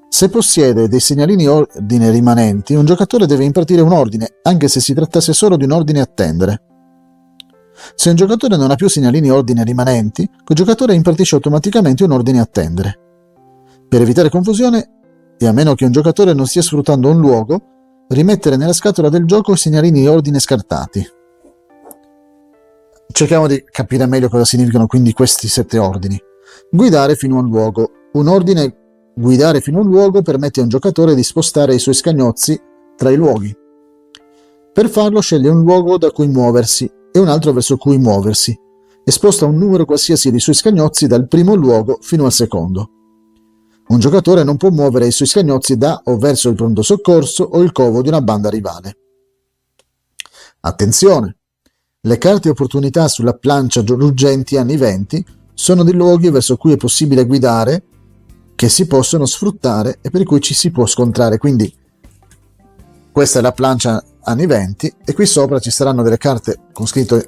Se possiede dei segnalini ordine rimanenti, un giocatore deve impartire un ordine, anche se si trattasse solo di un ordine attendere. Se un giocatore non ha più segnalini ordine rimanenti, quel giocatore impartisce automaticamente un ordine attendere. Per evitare confusione, e a meno che un giocatore non stia sfruttando un luogo, rimettere nella scatola del gioco i segnalini ordine scartati. Cerchiamo di capire meglio cosa significano quindi questi 7 ordini. Guidare fino a un luogo. Un ordine guidare fino a un luogo permette a un giocatore di spostare i suoi scagnozzi tra i luoghi. Per farlo sceglie un luogo da cui muoversi e un altro verso cui muoversi e sposta un numero qualsiasi dei suoi scagnozzi dal primo luogo fino al secondo. Un giocatore non può muovere i suoi scagnozzi da o verso il pronto soccorso o il covo di una banda rivale. Attenzione! Le carte opportunità sulla plancia ruggenti anni 20 sono dei luoghi verso cui è possibile guidare, che si possono sfruttare e per cui ci si può scontrare. Quindi questa è la plancia anni 20 e qui sopra ci saranno delle carte con scritto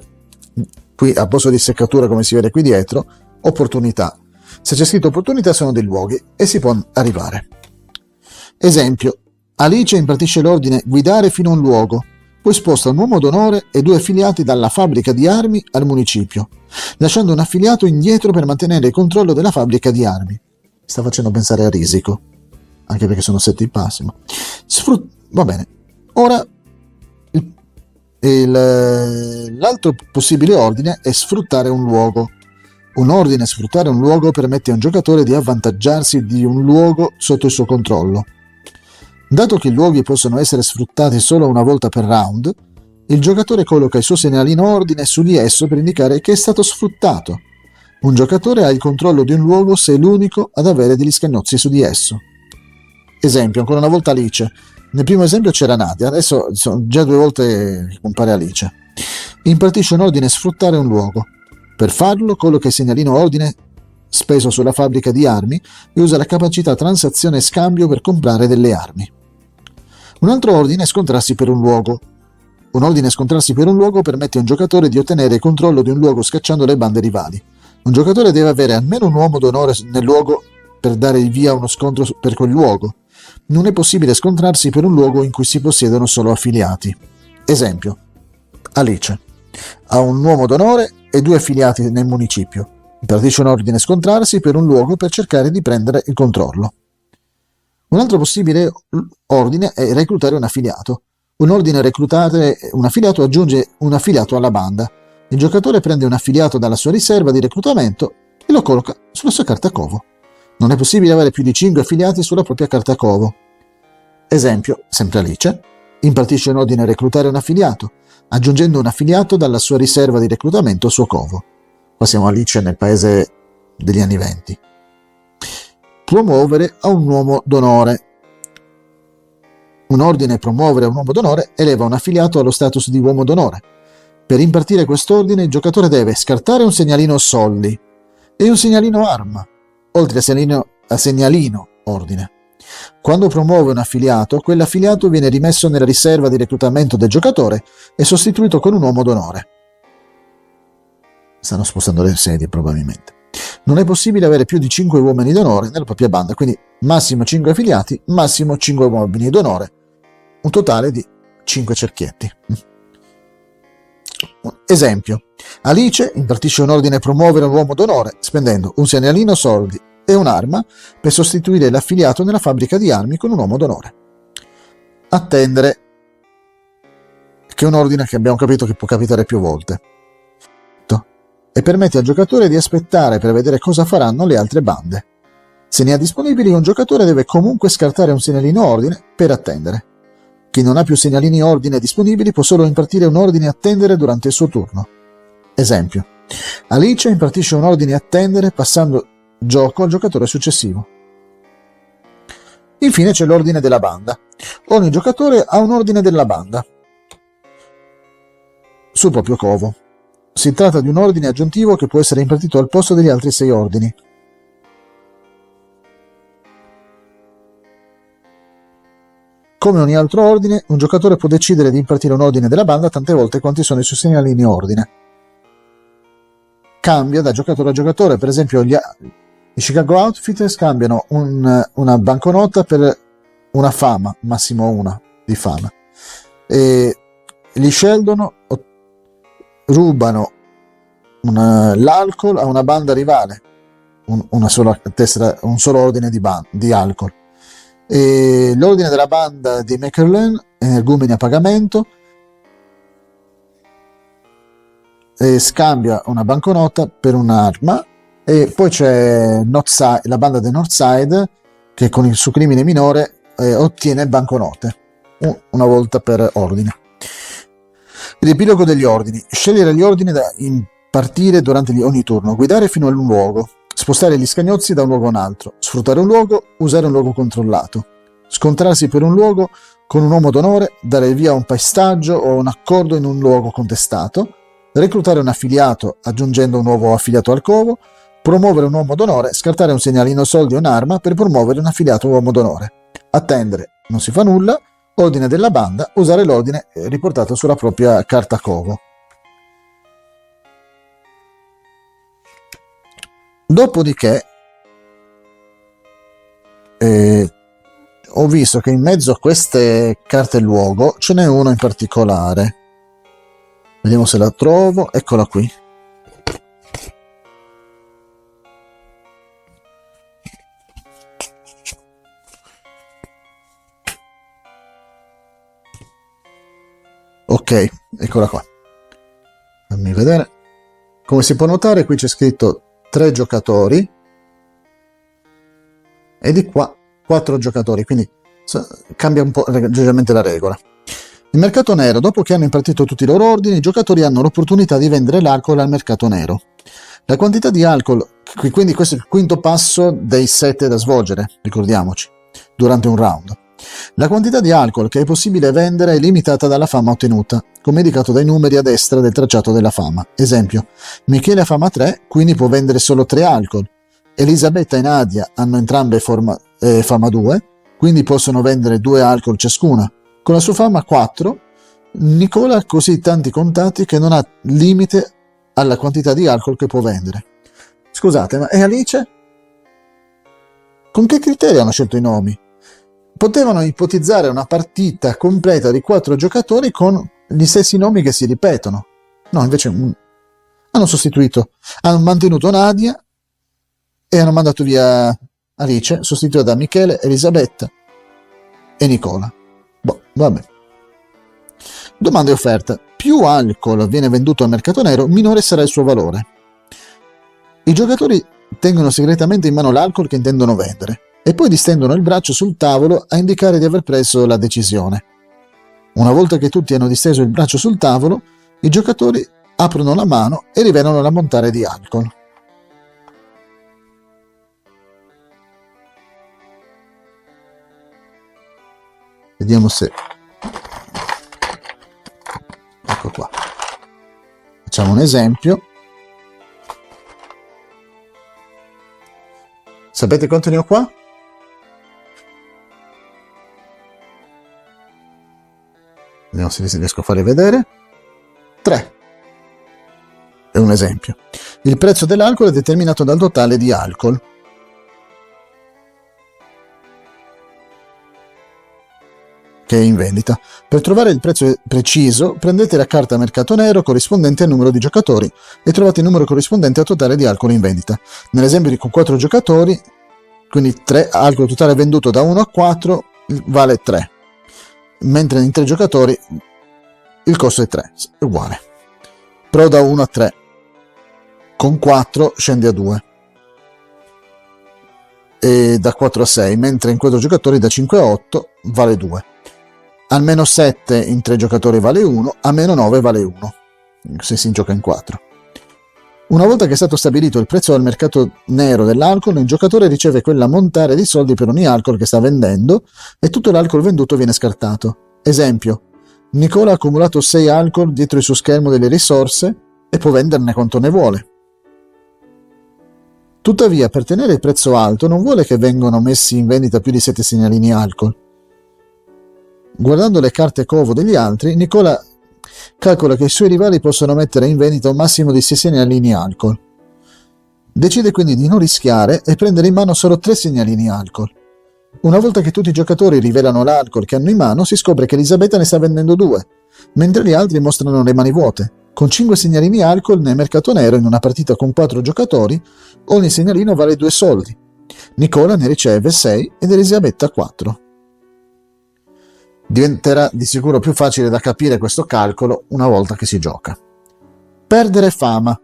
qui a posto di seccatura, come si vede qui dietro, opportunità. Se c'è scritto opportunità sono dei luoghi e si può arrivare. Esempio: Alice impartisce l'ordine guidare fino a un luogo. Poi sposta un uomo d'onore e 2 affiliati dalla fabbrica di armi al municipio, lasciando un affiliato indietro per mantenere il controllo della fabbrica di armi. Sta facendo pensare a Risico, anche perché sono 7 passi. Va bene. Ora, l'altro possibile ordine è sfruttare un luogo. Un ordine sfruttare un luogo permette a un giocatore di avvantaggiarsi di un luogo sotto il suo controllo. Dato che i luoghi possono essere sfruttati solo una volta per round, il giocatore colloca il suo segnalino ordine su di esso per indicare che è stato sfruttato. Un giocatore ha il controllo di un luogo se è l'unico ad avere degli scagnozzi su di esso. Esempio, ancora una volta Alice. Nel primo esempio c'era Nadia, adesso sono già 2 volte che compare Alice. Impartisce un ordine sfruttare un luogo. Per farlo colloca il segnalino ordine speso sulla fabbrica di armi e usa la capacità transazione e scambio per comprare delle armi. Un altro ordine è scontrarsi per un luogo. un ordine scontrarsi per un luogo permette a un giocatore di ottenere il controllo di un luogo scacciando le bande rivali. Un giocatore deve avere almeno un uomo d'onore nel luogo per dare il via a uno scontro per quel luogo. Non è possibile scontrarsi per un luogo in cui si possiedono solo affiliati. Esempio: Alice ha un uomo d'onore e 2 affiliati nel municipio. Impartisce un ordine scontrarsi per un luogo per cercare di prendere il controllo. Un altro possibile ordine è reclutare un affiliato. Un ordine reclutare un affiliato aggiunge un affiliato alla banda. Il giocatore prende un affiliato dalla sua riserva di reclutamento e lo colloca sulla sua carta covo. Non è possibile avere più di 5 affiliati sulla propria carta covo. Esempio, sempre Alice, impartisce un ordine a reclutare un affiliato, aggiungendo un affiliato dalla sua riserva di reclutamento al suo covo. Qua siamo Alice nel paese degli anni 20. Promuovere a un uomo d'onore. Un ordine promuovere a un uomo d'onore eleva un affiliato allo status di uomo d'onore. Per impartire quest'ordine il giocatore deve scartare un segnalino soldi e un segnalino arma, oltre a segnalino ordine. Quando promuove un affiliato, quell'affiliato viene rimesso nella riserva di reclutamento del giocatore e sostituito con un uomo d'onore. Stanno spostando le sedie probabilmente. Non è possibile avere più di 5 uomini d'onore nella propria banda, quindi massimo 5 affiliati, massimo 5 uomini d'onore, un totale di 5 cerchietti. Esempio: Alice impartisce un ordine a promuovere un uomo d'onore spendendo un segnalino soldi e un'arma per sostituire l'affiliato nella fabbrica di armi con un uomo d'onore. Attendere, che è un ordine che abbiamo capito che può capitare più volte, e permette al giocatore di aspettare per vedere cosa faranno le altre bande. Se ne ha disponibili, un giocatore deve comunque scartare un segnalino ordine per attendere. Chi non ha più segnalini ordine disponibili può solo impartire un ordine attendere durante il suo turno. Esempio: Alice impartisce un ordine attendere passando gioco al giocatore successivo. Infine c'è l'ordine della banda. Ogni giocatore ha un ordine della banda sul proprio covo. Si tratta di un ordine aggiuntivo che può essere impartito al posto degli altri 6 ordini. Come ogni altro ordine, un giocatore può decidere di impartire un ordine della banda tante volte quanti sono i suoi segnalini ordine. Cambia da giocatore a giocatore. Per esempio, i Chicago Outfitters cambiano una banconota per una fama, massimo una di fama. E gli Sheldon rubano l'alcol a una banda rivale, una sola tessera, un solo ordine di alcol. E l'ordine della banda di Mackerlan, energumeni a pagamento, scambia una banconota per un'arma. E poi c'è la banda del Northside che con il suo crimine minore ottiene banconote, una volta per ordine. Riepilogo degli ordini: scegliere gli ordini da impartire durante ogni turno, guidare fino a un luogo, spostare gli scagnozzi da un luogo a un altro, sfruttare un luogo, usare un luogo controllato, scontrarsi per un luogo con un uomo d'onore, dare il via a un paesaggio o un accordo in un luogo contestato, reclutare un affiliato aggiungendo un nuovo affiliato al covo, promuovere un uomo d'onore, scartare un segnalino soldi o un'arma per promuovere un affiliato uomo d'onore, attendere, non si fa nulla, ordine della banda, usare l'ordine riportato sulla propria carta covo. Dopodiché ho visto che in mezzo a queste carte luogo ce n'è uno in particolare. Vediamo se la trovo. Eccola qui. Ok, eccola qua. Fammi vedere. Come si può notare, qui c'è scritto 3 giocatori e di qua 4 giocatori, quindi cambia un po' leggermente la regola. Il mercato nero: dopo che hanno impartito tutti i loro ordini, i giocatori hanno l'opportunità di vendere l'alcol al mercato nero. La quantità di alcol, quindi questo è il quinto passo dei 7 da svolgere, ricordiamoci, durante un round. La quantità di alcol che è possibile vendere è limitata dalla fama ottenuta, come indicato dai numeri a destra del tracciato della fama. Esempio: Michele ha fama 3, quindi può vendere solo 3 alcol. Elisabetta e Nadia hanno entrambe fama 2, quindi possono vendere 2 alcol ciascuna. Con la sua fama 4 Nicola ha così tanti contatti che non ha limite alla quantità di alcol che può vendere. Scusate, ma e Alice? Con che criterio hanno scelto i nomi? Potevano ipotizzare una partita completa di 4 giocatori con gli stessi nomi che si ripetono. No, invece hanno sostituito, hanno mantenuto Nadia e hanno mandato via Alice, sostituita da Michele, Elisabetta e Nicola. Boh, vabbè. Domanda e offerta. Più alcol viene venduto al mercato nero, minore sarà il suo valore. I giocatori tengono segretamente in mano l'alcol che intendono vendere e poi distendono il braccio sul tavolo a indicare di aver preso la decisione. Una volta che tutti hanno disteso il braccio sul tavolo, i giocatori aprono la mano e rivelano l'ammontare di alcol. Vediamo se... Ecco qua. Facciamo un esempio. Sapete quanto ne ho qua? Vediamo se riesco a farvi vedere. 3. È un esempio. Il prezzo dell'alcol è determinato dal totale di alcol. Che è in vendita. Per trovare il prezzo preciso, prendete la carta mercato nero corrispondente al numero di giocatori e trovate il numero corrispondente al totale di alcol in vendita. Nell'esempio con 4 giocatori, quindi 3, alcol totale venduto da 1 a 4 vale 3, mentre in 3 giocatori il costo è 3, è uguale. Però da 1 a 3, con 4 scende a 2. E da 4 a 6, mentre in 4 giocatori da 5 a 8 vale 2. Al meno 7 in 3 giocatori vale 1, a meno 9 vale 1, se si gioca in 4. Una volta che è stato stabilito il prezzo al mercato nero dell'alcol, il giocatore riceve quell'ammontare di soldi per ogni alcol che sta vendendo e tutto l'alcol venduto viene scartato. Esempio, Nicola ha accumulato 6 alcol dietro il suo schermo delle risorse e può venderne quanto ne vuole. Tuttavia, per tenere il prezzo alto, non vuole che vengano messi in vendita più di 7 segnalini alcol. Guardando le carte covo degli altri, Nicola calcola che i suoi rivali possono mettere in vendita un massimo di 6 segnalini alcol. Decide quindi di non rischiare e prendere in mano solo 3 segnalini alcol. Una volta che tutti i giocatori rivelano l'alcol che hanno in mano, si scopre che Elisabetta ne sta vendendo 2, mentre gli altri mostrano le mani vuote. Con 5 segnalini alcol nel mercato nero in una partita con 4 giocatori, ogni segnalino vale 2 soldi. Nicola ne riceve 6 ed Elisabetta 4. Diventerà di sicuro più facile da capire questo calcolo una volta che si gioca. Perdere fama.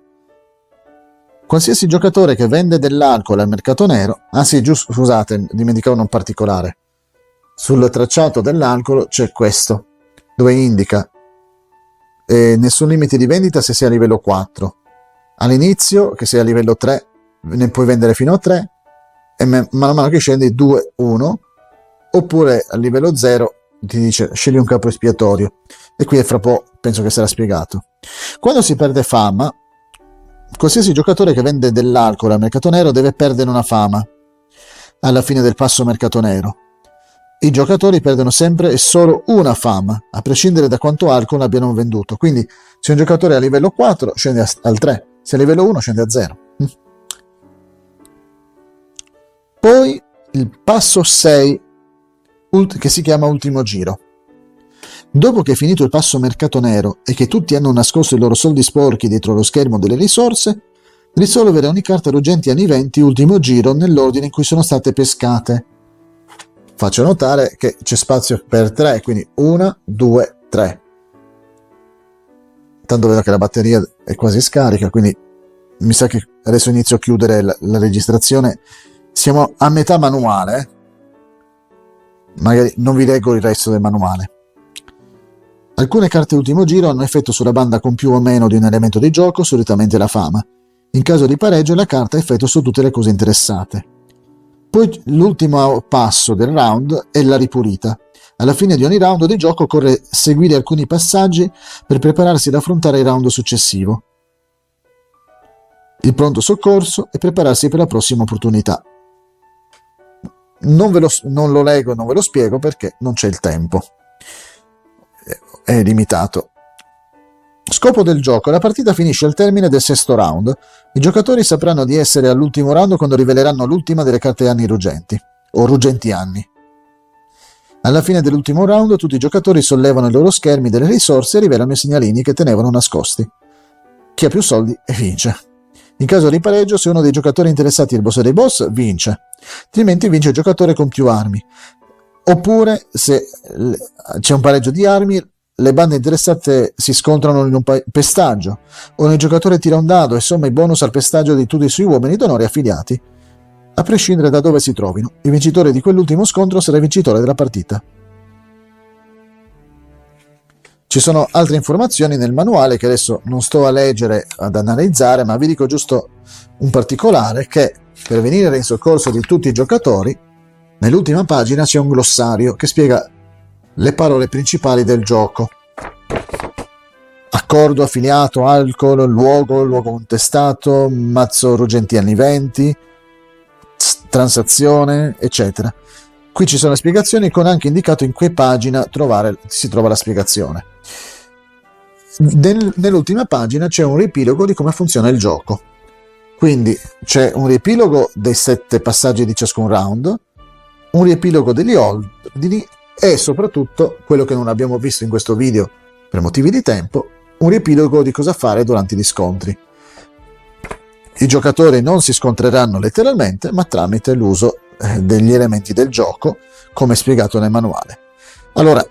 Qualsiasi giocatore che vende dell'alcol al mercato nero, scusate, dimenticavo un particolare. Sul tracciato dell'alcol c'è questo, dove indica nessun limite di vendita se sei a livello 4. All'inizio, che sei a livello 3, ne puoi vendere fino a 3, e man mano che scendi 2, 1, oppure a livello 0 ti dice scegli un capo espiatorio, e qui fra po' penso che sarà spiegato. Quando si perde fama, qualsiasi giocatore che vende dell'alcol al mercato nero deve perdere una fama alla fine del passo mercato nero. I giocatori perdono sempre e solo una fama, a prescindere da quanto alcol abbiano venduto. Quindi se un giocatore è a livello 4 scende al 3, se è a livello 1 scende a 0. Poi il passo 6, che si chiama ultimo giro. Dopo che è finito il passo mercato nero e che tutti hanno nascosto i loro soldi sporchi dietro lo schermo delle risorse, risolvere ogni carta ruggenti anni 20 ultimo giro nell'ordine in cui sono state pescate. Faccio notare che c'è spazio per 3, quindi 1, 2, 3. Tanto vedo che la batteria è quasi scarica, quindi mi sa che adesso inizio a chiudere la registrazione. Siamo a metà manuale, magari non vi leggo il resto del manuale. Alcune carte ultimo giro hanno effetto sulla banda con più o meno di un elemento di gioco, solitamente la fama. In caso di pareggio la carta ha effetto su tutte le cose interessate. Poi l'ultimo passo del round è la ripulita. Alla fine di ogni round di gioco occorre seguire alcuni passaggi per prepararsi ad affrontare il round successivo. Il pronto soccorso e prepararsi per la prossima opportunità. Non lo leggo, non ve lo spiego perché non c'è il tempo. è limitato. Scopo del gioco: la partita finisce al termine del 6º round. I giocatori sapranno di essere all'ultimo round quando riveleranno l'ultima delle carte anni ruggenti, o ruggenti anni. Alla fine dell'ultimo round tutti i giocatori sollevano i loro schermi delle risorse e rivelano i segnalini che tenevano nascosti. Chi ha più soldi vince. In caso di pareggio, se uno dei giocatori interessati al boss dei boss vince, altrimenti vince il giocatore con più armi. Oppure, se c'è un pareggio di armi, le bande interessate si scontrano in un pestaggio. Ogni giocatore tira un dado e somma i bonus al pestaggio di tutti i suoi uomini d'onore affiliati, a prescindere da dove si trovino. Il vincitore di quell'ultimo scontro sarà il vincitore della partita. Ci sono altre informazioni nel manuale che adesso non sto a leggere, ad analizzare, ma vi dico giusto un particolare: che per venire in soccorso di tutti i giocatori, nell'ultima pagina c'è un glossario che spiega le parole principali del gioco. Accordo, affiliato, alcol, luogo contestato, mazzo ruggenti anni 20, transazione, eccetera. Qui ci sono le spiegazioni, con anche indicato in che pagina si trova la spiegazione. Nell'ultima pagina c'è un riepilogo di come funziona il gioco. Quindi c'è un riepilogo dei 7 passaggi di ciascun round, un riepilogo degli ordini e soprattutto, quello che non abbiamo visto in questo video per motivi di tempo, un riepilogo di cosa fare durante gli scontri. I giocatori non si scontreranno letteralmente, ma tramite l'uso degli elementi del gioco, come spiegato nel manuale. Allora,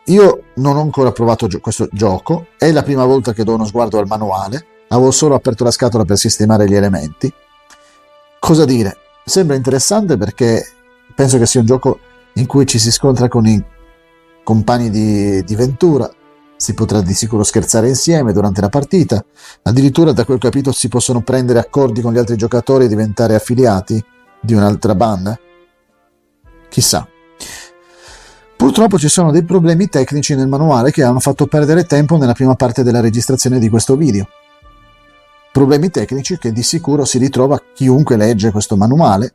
io non ho ancora provato questo gioco, è la prima volta che do uno sguardo al manuale, avevo solo aperto la scatola per sistemare gli elementi. Cosa dire? Sembra interessante perché penso che sia un gioco in cui ci si scontra con i compagni di Ventura, si potrà di sicuro scherzare insieme durante la partita, addirittura da quel capito si possono prendere accordi con gli altri giocatori e diventare affiliati di un'altra banda? Chissà. Purtroppo ci sono dei problemi tecnici nel manuale che hanno fatto perdere tempo nella prima parte della registrazione di questo video. Problemi tecnici che di sicuro si ritrova chiunque legge questo manuale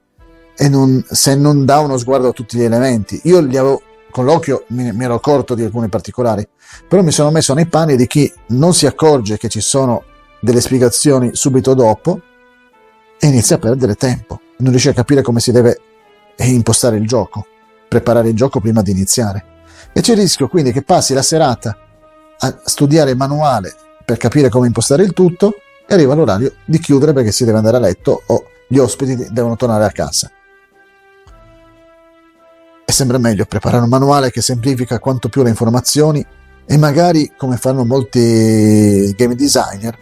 e se non dà uno sguardo a tutti gli elementi. Io li avevo con l'occhio, mi ero accorto di alcuni particolari, però mi sono messo nei panni di chi non si accorge che ci sono delle spiegazioni subito dopo e inizia a perdere tempo, non riesce a capire come si deve impostare il gioco, preparare il gioco prima di iniziare, e c'è il rischio quindi che passi la serata a studiare il manuale per capire come impostare il tutto e arriva l'orario di chiudere perché si deve andare a letto o gli ospiti devono tornare a casa. E sembra meglio preparare un manuale che semplifica quanto più le informazioni e magari, come fanno molti game designer,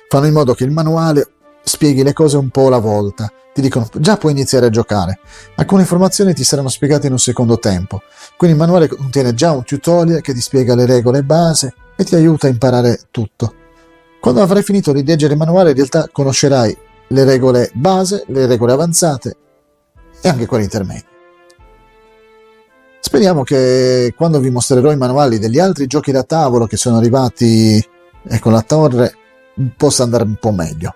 fanno in modo che il manuale spieghi le cose un po' alla volta. Ti dicono già puoi iniziare a giocare, alcune informazioni ti saranno spiegate in un secondo tempo, quindi il manuale contiene già un tutorial che ti spiega le regole base e ti aiuta a imparare tutto. Quando avrai finito di leggere il manuale in realtà conoscerai le regole base, le regole avanzate e anche quelle intermedie. Speriamo che quando vi mostrerò i manuali degli altri giochi da tavolo che sono arrivati con la torre possa andare un po' meglio.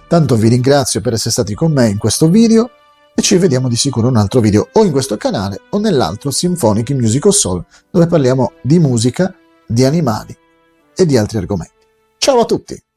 Tanto vi ringrazio per essere stati con me in questo video e ci vediamo di sicuro in un altro video o in questo canale o nell'altro Symphonic Musical Soul, dove parliamo di musica, di animali e di altri argomenti. Ciao a tutti!